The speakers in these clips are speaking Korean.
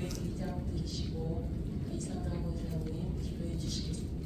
502장 들으시고 이상당 원장님 기도해 주시겠습니다.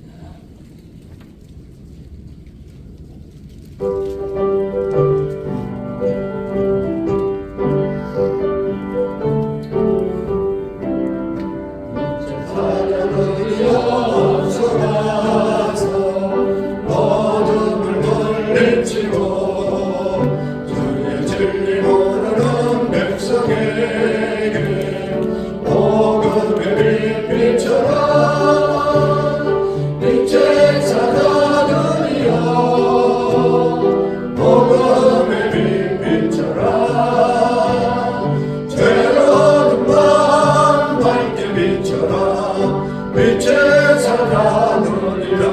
찾아누리라.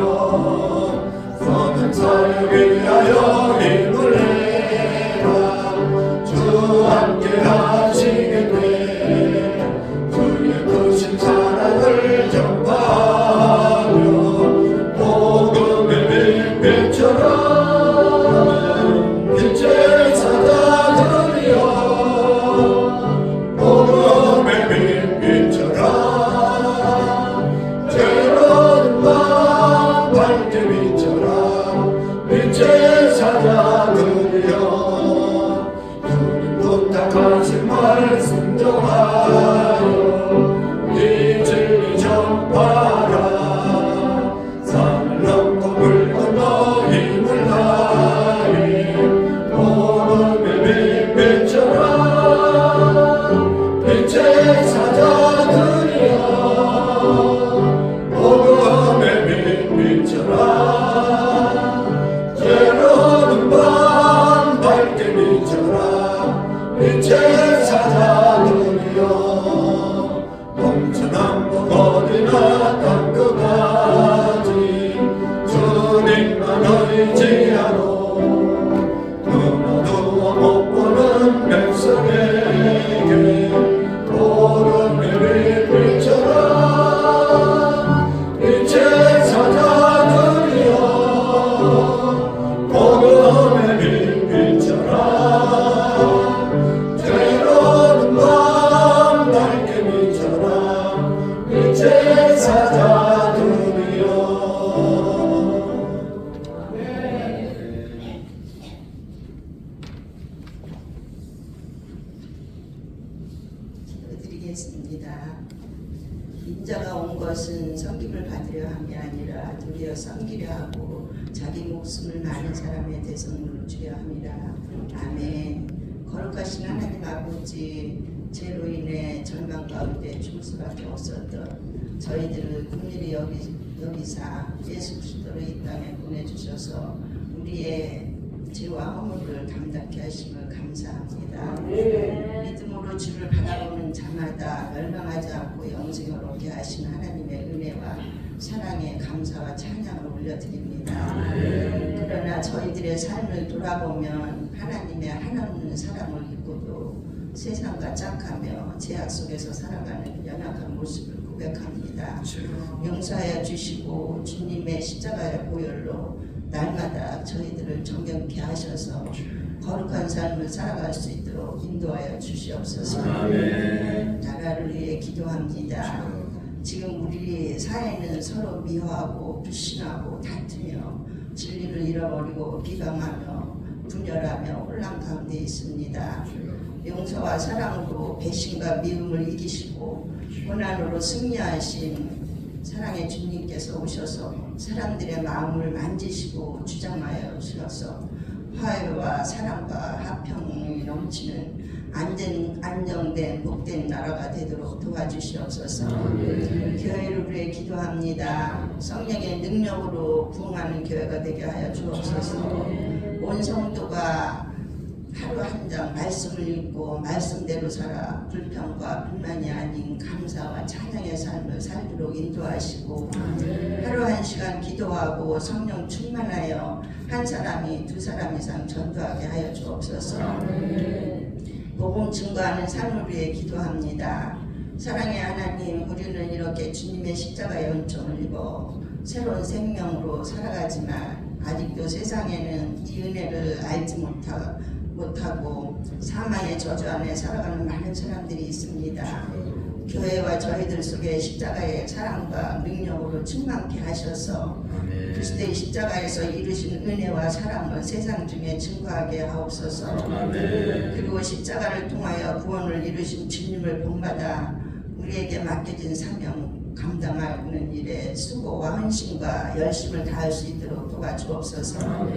너는 사를 위하여 힘을 내라. 주 함께 하시게 돼 주의 크신 사랑을 전파하며 복음의 빛처럼 빛을 찾아누리라. 복음의 빛처럼 죄로운 밤 밝게 빛처럼 빛을 찾아누리라. 주님 부탁하신 말씀 정하여 이 진리 전파라. 산을 넘고 물 건너 힘을 다해 복음의 빛처럼 빛을 찾아누리라. 복음의 빛처럼 죄로운 밤 밝게 빛처럼 빛을 찾아누리라. 동서남북 어디나 땅 끝까지 주님만 의지하고 눈어두어 못 보는 백성에게 복음의 빛처럼 빛을 찾아누리라. 복음의 빛처럼 죄로운 밤 밝게 빛처럼 빛을 찾아누리라. 기도드리겠습니다. 인자가 온 것은 섬김을 받으려 함이 아니라 도리어 섬기려 하고 자기 목숨을 많은 사람의 대성물로 주려 함이라. 아멘. 거룩하신 하나님 아버지, 죄로 인해 절망 가운데 죽을 수밖에 없었던 저희들을 긍휼히 여기사 예수 그리스도를 이 땅에 보내주셔서 우리의 죄와 허물을 감당케 하심을 감사합니다. 믿음으로 주를 바라보는 자마다 멸망하지 않고 영생을 얻게 하신 하나님의 은혜와 사랑에 감사와 찬양을 올려드립니다. 그러나 저희들의 삶을 돌아보면 하나님의 하나없는 사랑을 잊고도 세상과 짝하며 제약 속에서 살아가는 연약한 모습을 고백합니다. 용서하여 주시고 주님의 십자가의 보혈로 날마다 저희들을 정결케 하셔서 거룩한 삶을 살아갈 수 있도록 인도하여 주시옵소서. 나라를 위해 기도합니다. 지금 우리 사회는 서로 미워하고 불신하고 다투며 진리를 잃어버리고 비방하며 분열하며 혼란 가운데 있습니다. 용서와 사랑으로 배신과 미움을 이기시고 고난으로 승리하신 사랑의 주님께서 오셔서 사람들의 마음을 만지시고 주장하여 주셔서 화해와 사랑과 화평이 넘치는 안정된 복된 나라가 되도록 도와주시옵소서. 교회를 위해 기도합니다. 성령의 능력으로 부흥하는 교회가 되게 하여 주옵소서. 온 성도가 하루 한 장 말씀을 읽고 말씀대로 살아 불평과 불만이 아닌 감사와 찬양의 삶을 살도록 인도하시고 하루 한 시간 기도하고 성령 충만하여 한 사람이 두 사람 이상 전도하게 하여 주옵소서. 복음 증거하는 삶을 위해 기도합니다. 사랑의 하나님, 우리는 이렇게 주님의 십자가의 은총을 입어 새로운 생명으로 살아가지만 아직도 세상에는 이 은혜를 알지 못하고 사망의 저주 안에 살아가는 많은 사람들이 있습니다. 교회와 저희들 속에 십자가의 사랑과 능력으로 충만케 하셔서 그리스도의 십자가에서 이루신 은혜와 사랑을 세상 중에 증거하게 하옵소서. 그리고 십자가를 통하여 구원을 이루신 주님을 본받아 우리에게 맡겨진 사명 감당하는 일에 수고와 헌신과 열심을 다할 수 있도록 도와주옵소서.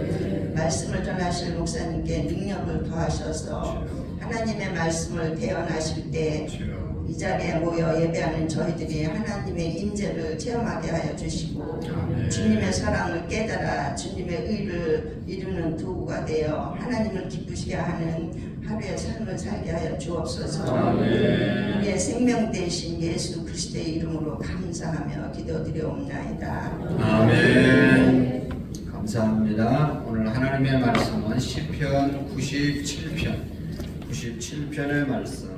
말씀을 전하실 목사님께 능력을 더하셔서 하나님의 말씀을 대언하실 때 이 자리에 모여 예배하는 저희들이 하나님의 임재를 체험하게 하여 주시고 주님의 사랑을 깨달아 주님의 의를 이루는 도구가 되어 하나님을 기쁘시게 하는 하루의 삶을 살게 하여 주옵소서. 아멘. 우리의 생명 되신 예수 그리스도의 이름으로 감사하며 기도드리옵나이다. 아멘. 감사합니다. 오늘 하나님의 말씀은 시편 97편의 말씀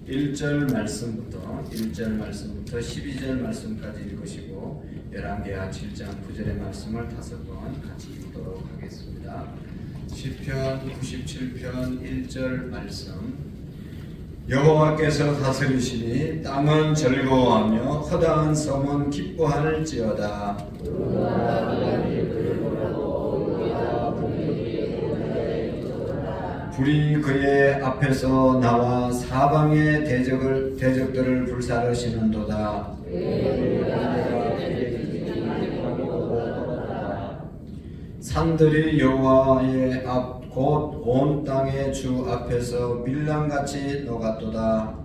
1절 말씀부터 12절 말씀까지 읽으시고 열왕기하 7장 9절의 말씀을 5번 같이 읽도록 하겠습니다. 시편 97편 1절 말씀. 여호와께서 다스리시니 땅은 즐거워하며 허다한 섬은 기뻐할지어다. 불이 그의 앞에서 나와 사방의 대적들을 불사르시는도다. 산들이 여호와의 앞 곧 온 땅의 주 앞에서 밀랑같이 녹았도다.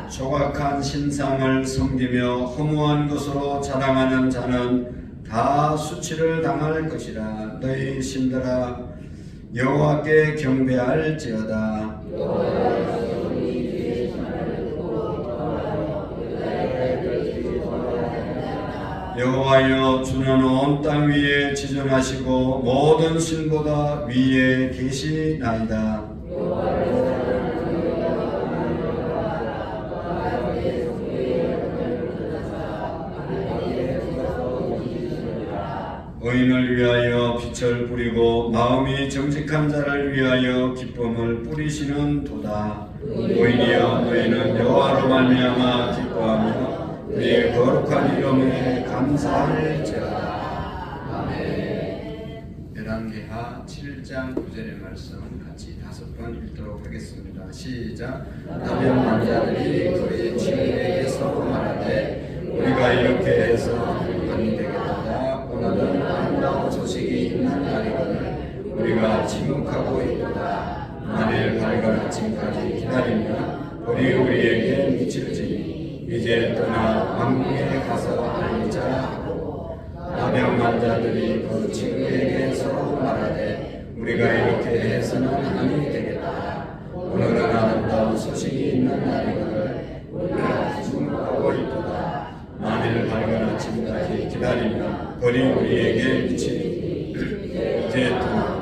조각한 신상을 섬기며 허무한 것으로 자랑하는 자는 다 수치를 당할 것이라. 너희 신들아 여호와께 경배할지어다. 여호와여 주는 온 땅 위에 지존하시고 모든 신보다 위에 계시나이다. 의인을 위하여 빛을 뿌리고 마음이 정직한 자를 위하여 기쁨을 뿌리시는 도다. 의인이여 너희는 여호와로 말미암아 기뻐하며 그의 거룩한 이름에 감사할지어다. 아멘. 열왕기하 7장 9절의 말씀 같이 5번 읽도록 하겠습니다. 시작. 나병 자들이 그의 친구에게서 말하되 우리가 이렇게 해서 아니 되겠도다. 오늘은 아름다운 소식이 있는 날이거늘 우리가 침묵하고 있도다. 만일 밝은 아침까지 기다리면 불이 우리에게 미칠지니 이제 떠나 왕궁에 가서 알리자 하고 나병 자들이 그 친구에게 서로 말하되 우리가 이렇게 해서는 아니 되겠다. 오늘은 아름다운 소식이 있는 날이거늘 우리가 침묵하고 있도다. 만일 밝은 아침까지 기다리면 벌이 우리에게 미치니 이제 떠나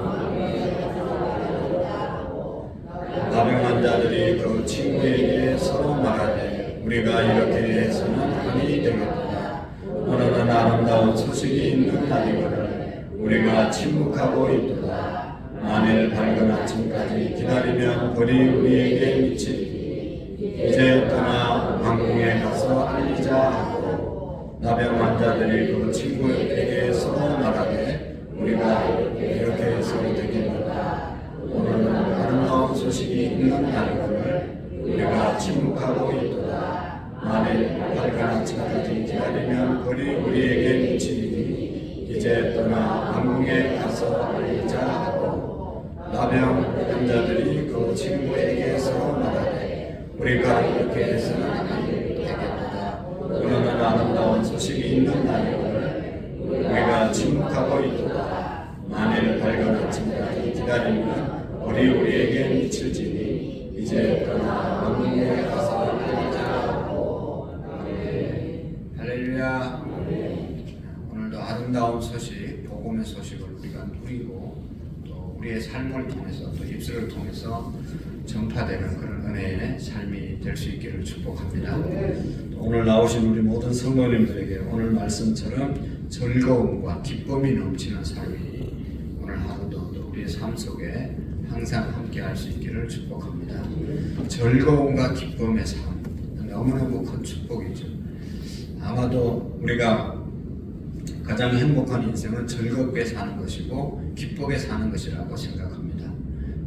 나병 자들이 그 친구에게 서로 말하되 우리가 이렇게 해서는 아니 되겠다. 오늘은 아름다운 소식이 있는 날이거늘 우리가 침묵하고 있도다. 만일 밝은 아침까지 기다리면 벌이 우리에게 미치니 이제 떠나 왕궁에 가서 알리자 하고 나병 자들이 그 친구에게 서로 말하되 우리가 이렇게 해서는 되겠다. 오늘은 아름다운 소식이 있는 날이거늘 우리가 침묵하고 있도다. 만일 밝은 아침까지 기다리면 벌이 우리에게 미치니 이제 떠나 왕궁에 가서 알리자 하고 나병 자들이 그 친구에게 서로 말하되 우리가 이렇게 해서는 안 되겠도다. 오늘은 아름다운 소식이 있는 날이거늘 우리가 침묵하고 있도다. 만일 밝은 아침까지 기다리면 벌이 우리에게 미칠지니 이제 떠나 왕궁에 가서 알리자 하고. 할렐루야. 오늘도 아름다운 소식, 복음의 소식을 우리가 누리고 또 우리의 삶을 통해서 또 입술을 통해서 전파되는 그런 은혜의 삶이 될 수 있기를 축복합니다. 오늘 나오신 우리 모든 성도님들에게 오늘 말씀처럼 즐거움과 기쁨이 넘치는 삶이 오늘 하루도 또 우리의 삶 속에 항상 함께 할 수 있기를 축복합니다. 즐거움과 기쁨의 삶, 너무너무 큰 축복이죠. 아마도 우리가 가장 행복한 인생은 즐겁게 사는 것이고 기쁘게 사는 것이라고 생각합니다.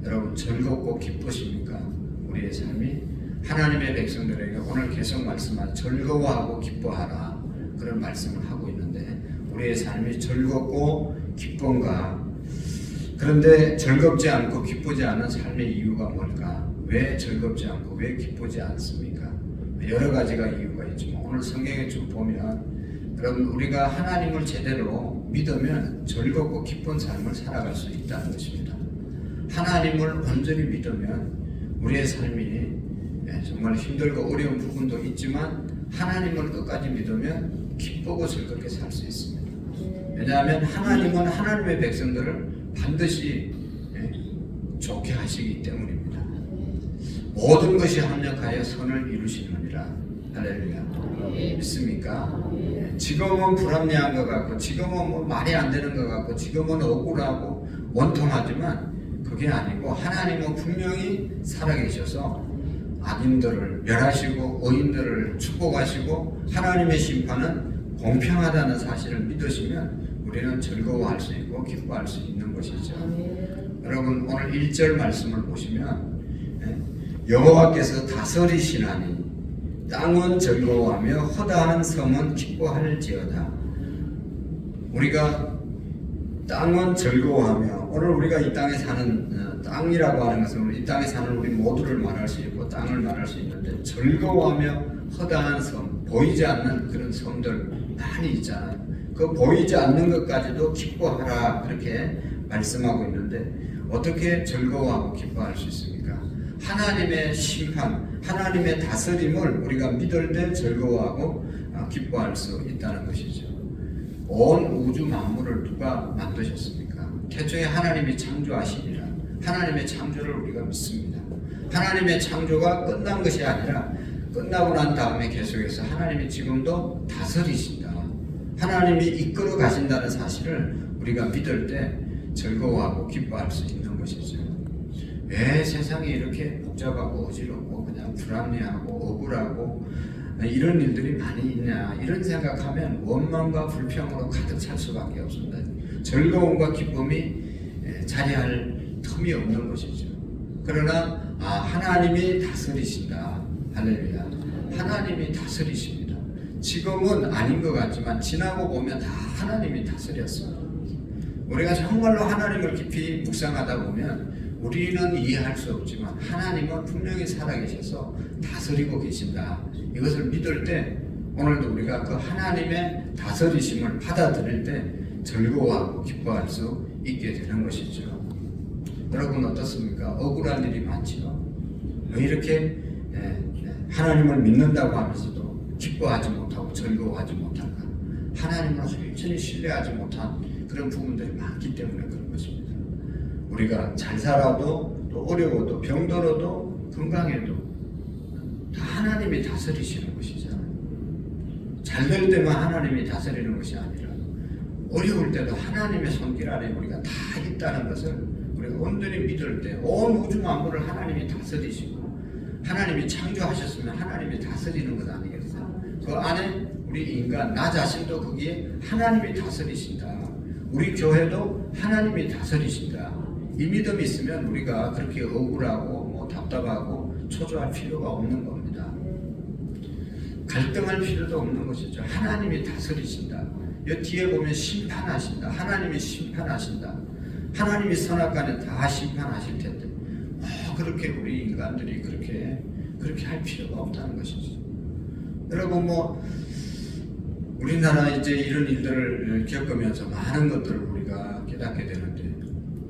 여러분 즐겁고 기쁘십니까? 우리의 삶이 하나님의 백성들에게 오늘 계속 말씀한 즐거워하고 기뻐하라 그런 말씀을 하고 있는데 우리의 삶이 즐겁고 기쁜가? 그런데 즐겁지 않고 기쁘지 않은 삶의 이유가 뭘까? 왜 즐겁지 않고 왜 기쁘지 않습니까? 여러 가지가 이유가 있지만 오늘 성경에 좀 보면 그럼 우리가 하나님을 제대로 믿으면 즐겁고 기쁜 삶을 살아갈 수 있다는 것입니다. 하나님을 온전히 믿으면 우리의 삶이 정말 힘들고 어려운 부분도 있지만 하나님을 끝까지 믿으면 기쁘고 즐겁게 살 수 있습니다. 왜냐하면 하나님은 하나님의 백성들을 반드시 좋게 하시기 때문입니다. 모든 것이 합력하여 선을 이루시느니라. 할렐루야. 믿습니까? 지금은 불합리한 것 같고 지금은 뭐 말이 안 되는 것 같고 지금은 억울하고 원통하지만 그게 아니고 하나님은 분명히 살아계셔서 악인들을 멸하시고 의인들을 축복하시고 하나님의 심판은 공평하다는 사실을 믿으시면 우리는 즐거워할 수 있고 기뻐할 수 있는 것이죠. 여러분 오늘 1절 말씀을 보시면 여호와께서 다스리시나니 땅은 즐거워하며 허다한 섬은 기뻐할지어다. 우리가 땅은 즐거워하며 오늘 우리가 이 땅에 사는 땅이라고 하는 것은 이 땅에 사는 우리 모두를 말할 수 있고 땅을 말할 수 있는데 즐거워하며 허다한 섬, 보이지 않는 그런 섬들 많이 있잖아요. 그 보이지 않는 것까지도 기뻐하라 그렇게 말씀하고 있는데 어떻게 즐거워하고 기뻐할 수 있습니까? 하나님의 심판, 하나님의 다스림을 우리가 믿을 때 즐거워하고 기뻐할 수 있다는 것이죠. 온 우주 만물을 누가 만드셨습니까? 태초에 하나님이 창조하시니라. 하나님의 창조를 우리가 믿습니다. 하나님의 창조가 끝난 것이 아니라 끝나고 난 다음에 계속해서 하나님이 지금도 다스리신다. 하나님이 이끌어 가신다는 사실을 우리가 믿을 때 즐거워하고 기뻐할 수 있는 것이죠. 왜 세상이 이렇게 복잡하고 어지럽고 그냥 불합리하고 억울하고 이런 일들이 많이 있냐 이런 생각하면 원망과 불평으로 가득 찰 수밖에 없습니다. 즐거움과 기쁨이 자리할 틈이 없는 것이죠. 그러나 하나님이 다스리신다. 할렐루야. 하나님이 다스리십니다. 지금은 아닌 것 같지만 지나고 보면 다 하나님이 다스렸습니다. 우리가 정말로 하나님을 깊이 묵상하다 보면 우리는 이해할 수 없지만 하나님은 분명히 살아계셔서 다스리고 계신다. 이것을 믿을 때 오늘도 우리가 그 하나님의 다스리심을 받아들일 때 즐거워하고 기뻐할 수 있게 되는 것이죠. 여러분 어떻습니까? 억울한 일이 많지요. 왜 이렇게 하나님을 믿는다고 하면서도 기뻐하지 못하고 즐거워하지 못할까? 하나님을 완전히 신뢰하지 못한 그런 부분들이 많기 때문에 그런 것입니다. 우리가 잘 살아도 또 어려워도 병들어도 건강해도 다 하나님이 다스리시는 것이잖아요. 잘 될 때만 하나님이 다스리는 것이 아니라 어려울 때도 하나님의 손길 아래 우리가 다 있다는 것을 우리가 온전히 믿을 때 온 우주 만물을 하나님이 다스리시고 하나님이 창조하셨으면 하나님이 다스리는 것 아니겠어요? 그 안에 우리 인간 나 자신도 거기에 하나님이 다스리신다. 우리 교회도 하나님이 다스리신다. 이 믿음이 있으면 우리가 그렇게 억울하고 답답하고 초조할 필요가 없는 겁니다. 갈등할 필요도 없는 것이죠. 하나님이 다스리신다. 이 뒤에 보면 심판하신다. 하나님이 심판하신다. 하나님이 선악간에 다 심판하실 텐데 그렇게 우리 인간들이 그렇게 할 필요가 없다는 것이죠. 여러분 우리나라 이제 이런 일들을 겪으면서 많은 것들을 우리가 깨닫게 되는데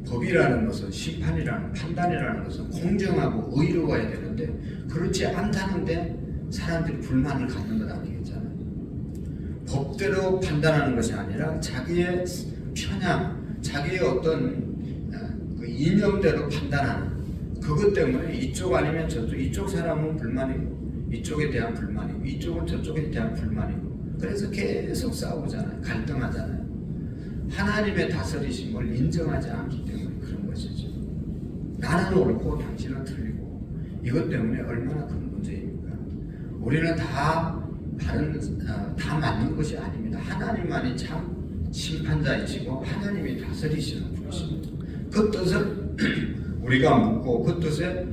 법이라는 것은 심판이라는 판단이라는 것은 공정하고 의로워야 되는데 그렇지 않다는데 사람들이 불만을 갖는 것 아니겠잖아요. 법대로 판단하는 것이 아니라 자기의 편향, 자기의 어떤 그 이념대로 판단하는 그것 때문에 이쪽 아니면 저쪽, 이쪽 사람은 불만이고 이쪽에 대한 불만이고 이쪽은 저쪽에 대한 불만이고 그래서 계속 싸우잖아요. 갈등하잖아요. 하나님의 다스리심을 인정하지 않기 때문에 그런 것이죠. 나는 옳고 당신은 틀리고 이것 때문에 얼마나 큰 문제입니까? 우리는 다 맞는 것이 아닙니다. 하나님만이 참 심판자이시고 하나님이 다스리시는 분이십니다. 그 뜻을 우리가 묻고 그 뜻에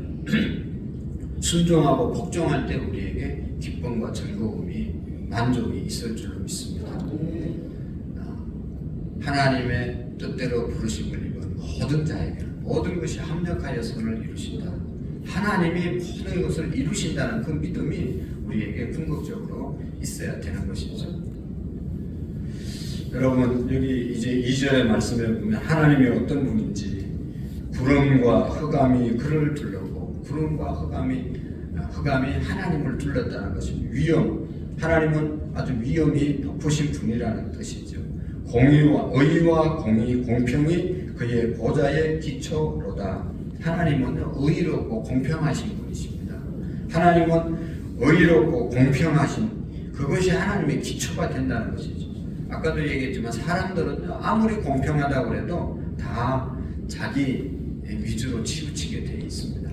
순종하고 복종할 때 우리에게 기쁨과 즐거움이 만족이 있을 줄로 믿습니다. 하나님의 뜻대로 부르심을 입은 모든 자에게는 모든 것이 합력하여 선을 이루신다. 하나님이 모든 것을 이루신다는 그 믿음이 우리에게 궁극적으로 있어야 되는 것이죠. 여러분 여기 이제 2절의 말씀에 보면 하나님이 어떤 분인지 구름과 흑암이 그를 둘렀고 구름과 흑암이 하나님을 둘렀다는 것입니다. 위엄, 하나님은 아주 위엄이 높으신 분이라는 뜻이죠. 의와 공의, 공평이 그의 보좌의 기초로다. 하나님은 의롭고 공평하신 분이십니다. 하나님은 의롭고 공평하신 그것이 하나님의 기초가 된다는 것이죠. 아까도 얘기했지만 사람들은 아무리 공평하다고 해도 다 자기 위주로 치우치게 되어 있습니다.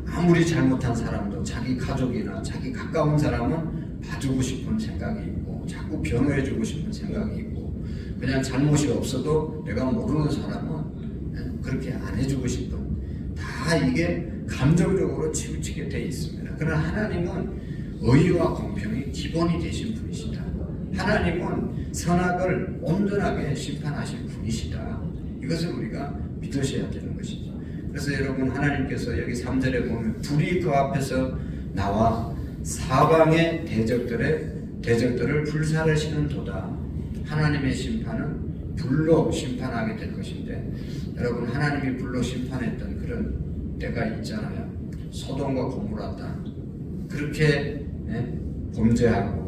아무리 잘못한 사람도 자기 가족이나 자기 가까운 사람은 봐주고 싶은 생각이 있고 자꾸 변호해주고 싶은 생각이 있고 그냥 잘못이 없어도 내가 모르는 사람은 그렇게 안 해주고 싶은 다 이게 감정적으로 치우치게 되어 있습니다. 그러나 하나님은 의와 공평이 기본이 되신 분이시다. 하나님은 선악을 온전하게 심판하실 분이시다. 이것을 우리가 믿으셔야 되는 것이죠. 그래서 여러분 하나님께서 여기 3절에 보면 불이 그 앞에서 나와 사방의 대적들을 불사르시는 도다. 하나님의 심판은 불로 심판하게 될 것인데 여러분 하나님이 불로 심판했던 그런 때가 있잖아요. 소돔과 고모라 땅 그렇게 범죄하고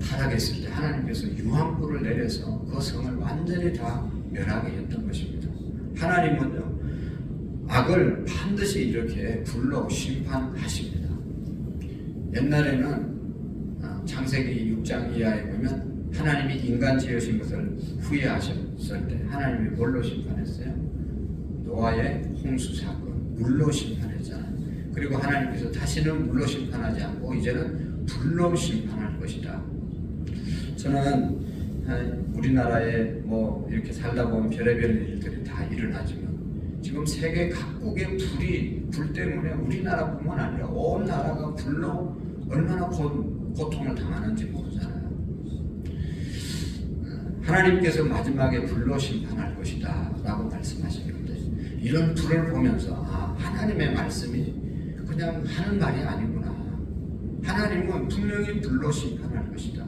타락했을 때 하나님께서 유황불을 내려서 그 성을 완전히 다 멸하게 했던 것입니다. 하나님은요 악을 반드시 이렇게 불로 심판하십니다. 옛날에는 창세기 6장 이하에 보면 하나님이 인간 지으신 것을 후회하셨을 때 하나님이 뭘로 심판했어요? 노아의 홍수 사건 물로 심판했잖아요. 그리고 하나님께서 다시는 물로 심판하지 않고 이제는 불로 심판할 것이다. 저는 우리나라에 뭐 이렇게 살다 보면 별의별 일들이 다 일어나지만 지금 세계 각국의 불 때문에 우리나라뿐만 아니라 온 나라가 불로 얼마나 고통을 당하는지 모르잖아요. 하나님께서 마지막에 불로 심판할 것이다 라고 말씀하시는데 이런 불을 보면서 하나님의 말씀이 그냥 하는 말이 아니구나. 하나님은 분명히 불로 심판할 것이다.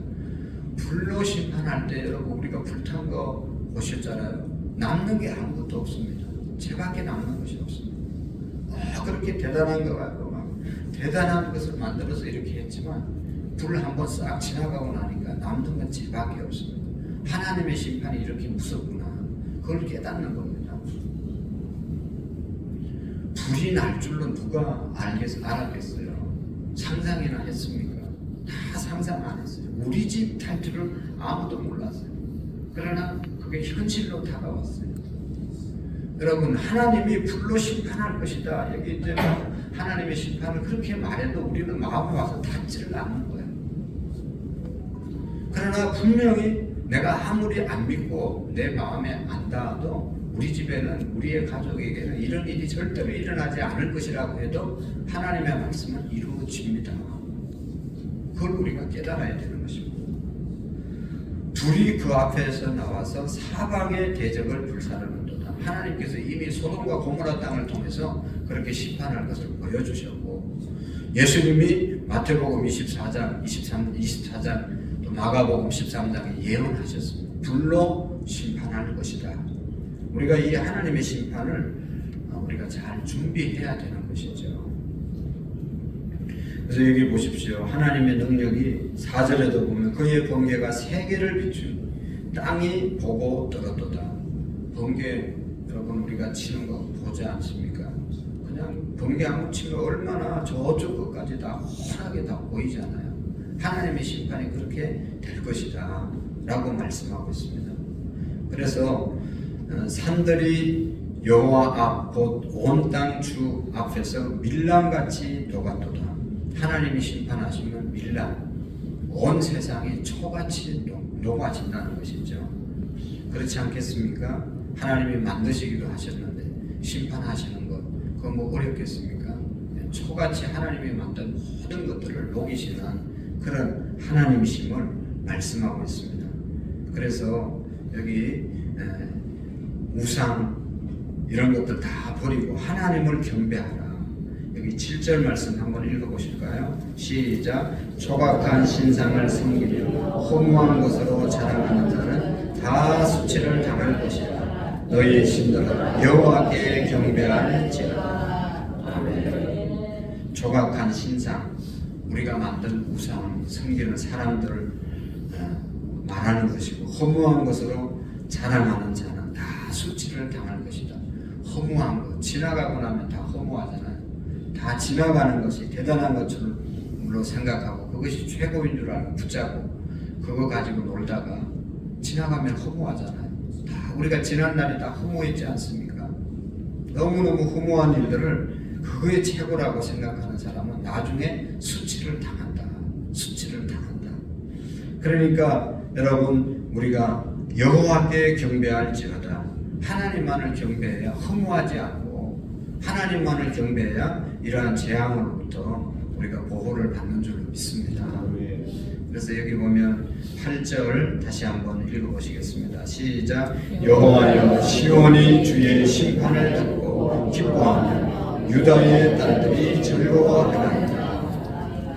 불로 심판할 때 여러분 우리가 불탄 거 보셨잖아요. 남는 게 아무것도 없습니다. 죄밖에 남는 것이 없습니다. 그렇게 대단한 거 같고 대단한 것을 만들어서 이렇게 했지만 불 한번 싹 지나가고 나니까 남는 건 죄밖에 없습니다. 하나님의 심판이 이렇게 무섭구나. 그걸 깨닫는 겁니다. 불이 날 줄로 누가 알았겠어요? 상상이나 했습니까? 다 상상 안 했어요. 우리 집 탈 줄을 아무도 몰랐어요. 그러나 그게 현실로 다가왔어요. 여러분 하나님이 불로 심판할 것이다. 여기 이제 하나님의 심판을 그렇게 말해도 우리는 마음에 와서 닿지를 않는 거예요. 그러나 분명히 내가 아무리 안 믿고 내 마음에 안 닿아도 우리 집에는 우리의 가족에게는 이런 일이 절대로 일어나지 않을 것이라고 해도 하나님의 말씀은 이루어집니다. 그걸 우리가 깨달아야 되는 것입니다. 불이 그 앞에서 나와서 사방의 대적을 불사르는도다. 하나님께서 이미 소돔과 고모라 땅을 통해서 그렇게 심판할 것을 보여주셨고 예수님이 마태복음 24장, 24장 또 마가복음 13장에 예언하셨습니다. 불로 심판할 것이다. 우리가 이 하나님의 심판을 우리가 잘 준비해야 되는 것이죠. 그래서 여기 보십시오. 하나님의 능력이 4절에도 보면 그의 번개가 세계를 비춘 땅이 보고 떨어도다. 번개 여러분 우리가 치는 거 보지 않습니까? 그냥 번개 한번 치면 얼마나 저쪽 끝까지 다 환하게 다 보이잖아요. 하나님의 심판이 그렇게 될 것이다 라고 말씀하고 있습니다. 그래서 산들이 여호와 앞 곧 온 땅 주 앞에서 밀람같이 녹았도다. 하나님이 심판하시면 밀람 온 세상이 초같이 녹아진다는 것이죠. 그렇지 않겠습니까? 하나님이 만드시기도 하셨는데 심판하시는 것 그건 뭐 어렵겠습니까? 초같이 하나님이 만든 모든 것들을 녹이시는 그런 하나님이심을 말씀하고 있습니다. 그래서 여기 우상 이런 것들 다 버리고 하나님을 경배하라. 여기 7절 말씀 한번 읽어보실까요? 시작. 조각한 신상을 섬기며 허무한 것으로 자랑하는 자는 다 수치를 당할 것이라. 너희의 신들아 여호와께 경배할지어다. 아멘. 조각한 신상, 우리가 만든 우상, 섬기는 사람들을 말하는 것이고, 허무한 것으로 자랑하는 자는 다 수치를 당할 것이다. 허무한 것, 지나가고 나면 다 허무하잖아요. 다 지나가는 것이 대단한 것으로 생각하고 그것이 최고인 줄 알고 붙잡고 그거 가지고 놀다가 지나가면 허무하잖아요. 다 우리가 지난 날이 다 허무했지 않습니까? 너무너무 허무한 일들을 그거의 최고라고 생각하는 사람은 나중에 수치를 당한다. 수치를 당한다. 그러니까 여러분, 우리가 여호와께 경배할지어다. 하나님만을 경배해야 허무하지 않고, 하나님만을 경배해야 이러한 재앙으로부터 우리가 보호를 받는 줄로 믿습니다. 그래서 여기 보면 8절 다시 한번 읽어보시겠습니다. 시작. 여호와여, 시온이 주의 심판을 듣고 기뻐하며 유다의 딸들이 즐거워하나이다.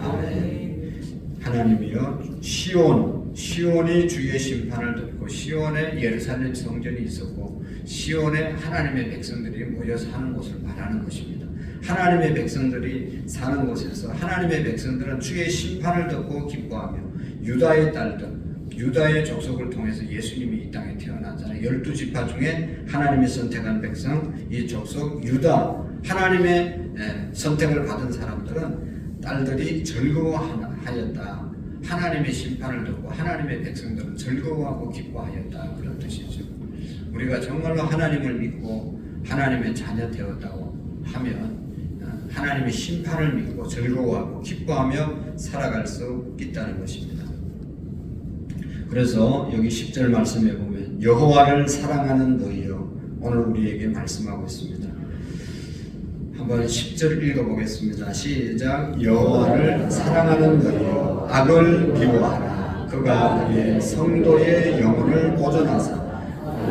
아멘. 하나님이여, 시온이 주의 심판을 듣고, 시온에 예루살렘 성전이 있었고 시온에 하나님의 백성들이 모여 사는 곳을 말하는 것입니다. 하나님의 백성들이 사는 곳에서 하나님의 백성들은 주의 심판을 듣고 기뻐하며 유다의 딸들, 유다의 족속을 통해서 예수님이 이 땅에 태어나잖아요. 12지파 중에 하나님이 선택한 백성, 이 족속 유다, 하나님의 선택을 받은 사람들은 딸들이 즐거워하였다. 하나님의 심판을 듣고 하나님의 백성들은 즐거워하고 기뻐하였다. 그런 뜻이죠. 우리가 정말로 하나님을 믿고 하나님의 자녀 되었다고 하면 하나님의 심판을 믿고 즐거워하고 기뻐하며 살아갈 수 있다는 것입니다. 그래서 여기 10절 말씀에 보면 여호와를 사랑하는 너희여, 오늘 우리에게 말씀하고 있습니다. 한번 10절 읽어보겠습니다. 시작. 여호와를 사랑하는 너희여, 악을 미워하라. 그가 그의 성도의 영혼을 보존하사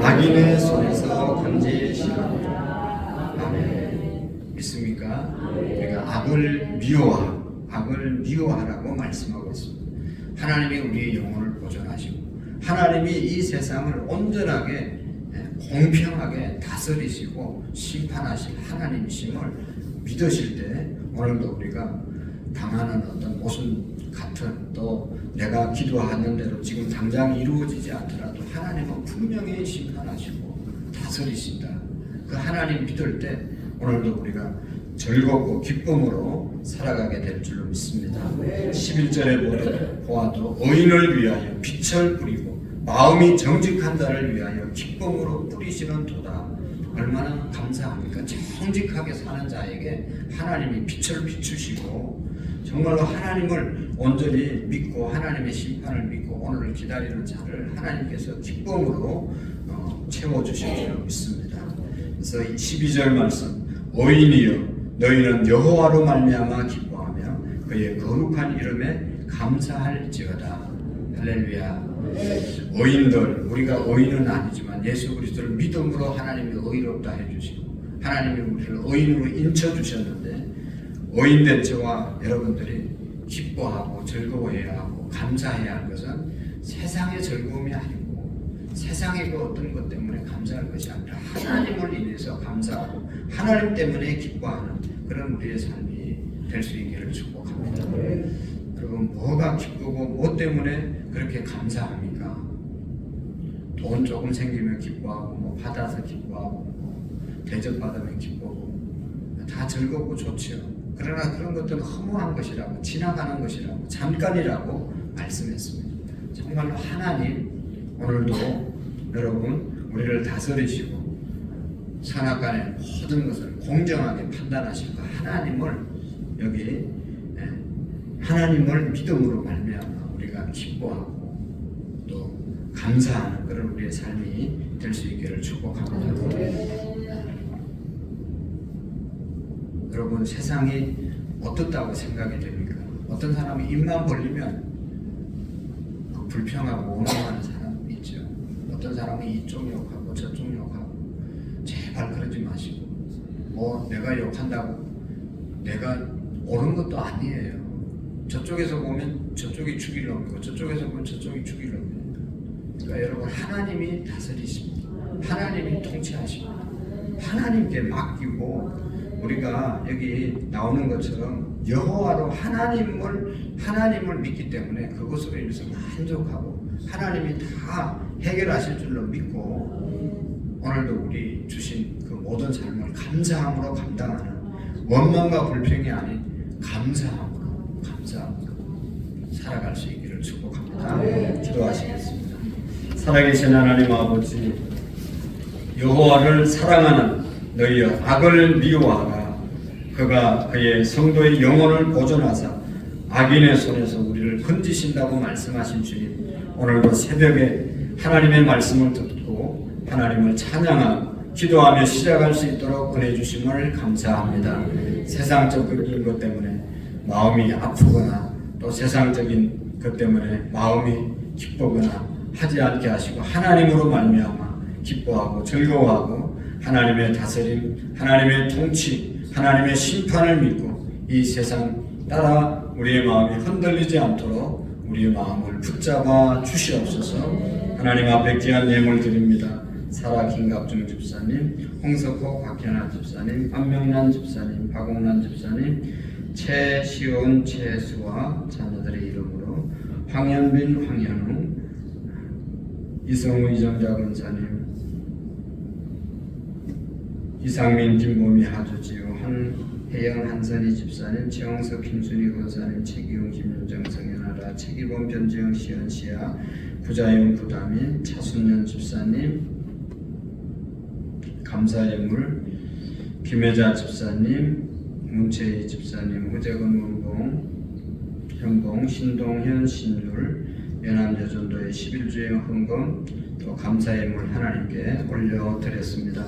악인의 손에서 건지시리라. 아멘. 믿습니까? 우리가 악을 미워하라고 말씀하고 있습니다. 하나님이 우리의 영혼을 보존하시고 하나님이 이 세상을 온전하게 공평하게 다스리시고 심판하실 하나님이심을 믿으실 때, 오늘도 우리가 당하는 어떤 모순 같은, 또 내가 기도하는 대로 지금 당장 이루어지지 않더라도 하나님은 분명히 심판하시고 다스리신다. 그 하나님 믿을 때 오늘도 우리가 즐겁고 기쁨으로 살아가게 될 줄로 믿습니다. 11절에 보아도 의인을 위하여 빛을 뿌리고 마음이 정직한 자를 위하여 기쁨으로 뿌리시는 도다. 얼마나 감사합니까? 정직하게 사는 자에게 하나님이 빛을 비추시고 정말로 하나님을 온전히 믿고 하나님의 심판을 믿고 오늘을 기다리는 자를 하나님께서 기쁨으로 채워주실 줄로 믿습니다. 그래서 12절 말씀, 의인이여 너희는 여호와로 말미암아 기뻐하며 그의 거룩한 이름에 감사할지어다. 할렐루야. 의인들, 우리가 의인은 아니지만 예수 그리스도를 믿음으로 하나님이 의롭다 해주시고 하나님이 우리를 의인으로 인쳐주셨는데, 의인된 저와 여러분들이 기뻐하고 즐거워해야 하고 감사해야 할 것은 세상의 즐거움이 아니고 세상의 그 어떤 것 때문에 감사할 것이 아니라 하나님을 인해서 감사하고 하나님 때문에 기뻐하는 그런 우리의 삶이 될 수 있기를 축복합니다. 여러분, 뭐가 기쁘고 뭐 때문에 그렇게 감사합니까? 돈 조금 생기면 기뻐하고, 뭐 받아서 기뻐하고, 뭐 대접받으면 기뻐하고, 다 즐겁고 좋지요. 그러나 그런 것들은 허무한 것이라고, 지나가는 것이라고, 잠깐이라고 말씀했습니다. 정말로 하나님 오늘도 여러분 우리를 다스리시고 선악간의 모든 것을 공정하게 판단하실 그 하나님을 여기 하나님을 믿음으로 말미암아 우리가 기뻐하고 또 감사하는 그런 우리의 삶이 될 수 있기를 축복합니다. 여러분, 세상이 어떻다고 생각이 됩니까? 어떤 사람이 입만 벌리면 불평하고 원망하는 사람이 있죠. 어떤 사람은 이쪽 욕하고 저쪽 욕하고. 제발 그러지 마시고, 뭐 내가 욕한다고 내가 옳은 것도 아니에요. 저쪽에서 보면 저쪽이 죽일 놈이고 저쪽에서 보면 저쪽이 죽일 놈이에요. 그러니까 여러분 하나님이 다스리십니다. 하나님이 통치하십니다. 하나님께 맡기고 우리가 여기 나오는 것처럼 여호와로 하나님을 믿기 때문에 그것으로 인해서 만족하고 하나님이 다 해결하실 줄로 믿고 오늘도 우리 주신 그 모든 삶을 감사함으로 감당하는 원망과 불평이 아닌 감사함으로 살아갈 수 있기를 축복합니다. 기도하시겠습니다. 살아계신 하나님 아버지, 여호와를 사랑하는 너희여 악을 미워하라. 그가 그의 성도의 영혼을 보존하사 악인의 손에서 우리를 건지신다고 말씀하신 주님, 오늘도 새벽에 하나님의 말씀을 듣고 하나님을 찬양하고 기도하며 시작할 수 있도록 은혜 주심을 감사합니다. 세상적인 것 때문에 마음이 아프거나 또 세상적인 것 때문에 마음이 기쁘거나 하지 않게 하시고 하나님으로 말미암아 기뻐하고 즐거워하고 하나님의 다스림, 하나님의 통치, 하나님의 심판을 믿고 이 세상 따라 우리의 마음이 흔들리지 않도록 우리의 마음을 붙잡아 주시옵소서. 하나님 앞에 귀한 예물 드립니다. 사라 김갑중 집사님, 홍석호 박현아 집사님, 안명란 집사님, 박옥란 집사님, 최시온, 최수아 자녀들의 이름으로 황현빈, 황현웅, 이성우, 이정자 권사님, 이상민, 김보미, 하주지우, 한혜영, 한선희 집사님, 최홍석, 김순희 권사님, 최기웅, 김윤정, 성현아라, 최기범, 변지영, 시연시아, 부자용, 부다민, 차순년 집사님, 감사예물, 김혜자 집사님, 문채희 집사님, 우재건, 문봉, 현봉, 신동현, 신율, 연암여전도의 11주의 헌금, 또 감사예물 하나님께 올려드렸습니다.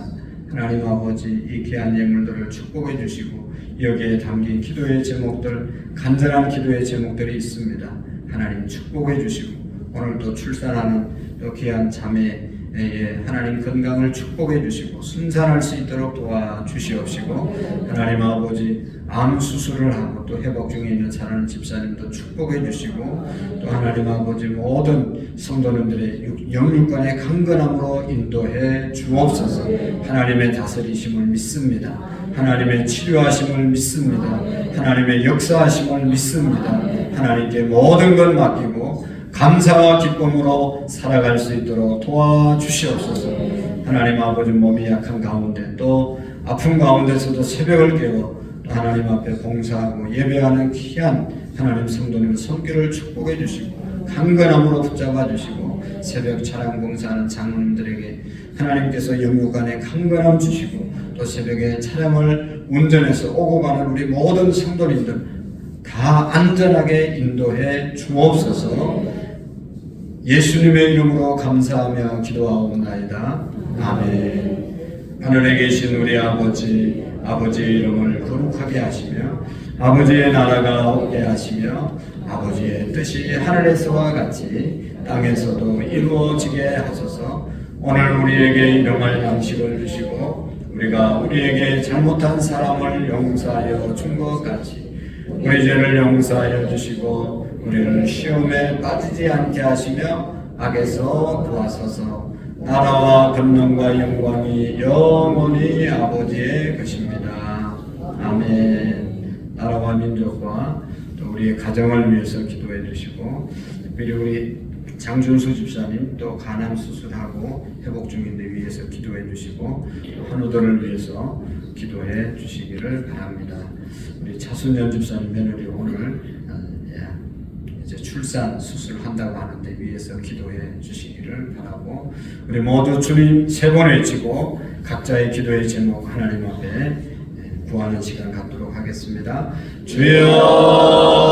하나님 아버지, 이 귀한 예물들을 축복해 주시고 여기에 담긴 기도의 제목들, 간절한 기도의 제목들이 있습니다. 하나님 축복해 주시고 오늘도 출산하는 또 귀한 자매의 하나님 건강을 축복해 주시고 순산할 수 있도록 도와주시옵시고 하나님 아버지, 암 수술을 하고 또 회복 중에 있는 사랑하는 집사님도 축복해 주시고 또 하나님 아버지, 모든 성도님들의 영육간의 강건함으로 인도해 주옵소서. 하나님의 다스리심을 믿습니다. 하나님의 치료하심을 믿습니다. 하나님의 역사하심을 믿습니다. 하나님께 모든 걸 맡기고 감사와 기쁨으로 살아갈 수 있도록 도와주시옵소서. 하나님 아버지, 몸이 약한 가운데 또 아픈 가운데서도 새벽을 깨워 하나님 앞에 봉사하고 예배하는 귀한 하나님 성도님의 손길을 축복해 주시고 강건함으로 붙잡아 주시고 새벽 찬양 봉사하는 장로님들에게 하나님께서 영육간에 강건함 주시고 또 새벽에 차량을 운전해서 오고 가는 우리 모든 성도님들 다 안전하게 인도해 주옵소서. 예수님의 이름으로 감사하며 기도하옵나이다. 아멘. 하늘에 계신 우리 아버지, 아버지의 이름을 거룩하게 하시며 아버지의 나라가 오게 하시며 아버지의 뜻이 하늘에서와 같이 땅에서도 이루어지게 하소서. 오늘 우리에게 일용할 양식을 주시고 우리가 우리에게 잘못한 사람을 용서하여 준 것 같이 우리 죄를 용서하여 주시고 우리를 시험에 빠지지 않게 하시며 악에서 구하소서. 나라와 권능과 영광이 영원히 아버지의 것입니다. 아멘. 나라와 민족과 또 우리의 가정을 위해서 기도해 주시고 특별히 우리 장준수 집사님 또 간암 수술하고 회복 중인데 위해서 기도해 주시고 환우들을 위해서 기도해 주시기를 바랍니다. 우리 차순년 집사님 며느리 오늘 이제 출산 수술한다고 하는데 위해서 기도해 주시기를 바라고 우리 모두 주님 세 번 외치고 각자의 기도의 제목 하나님 앞에 구하는 시간 갖도록 하겠습니다. 주여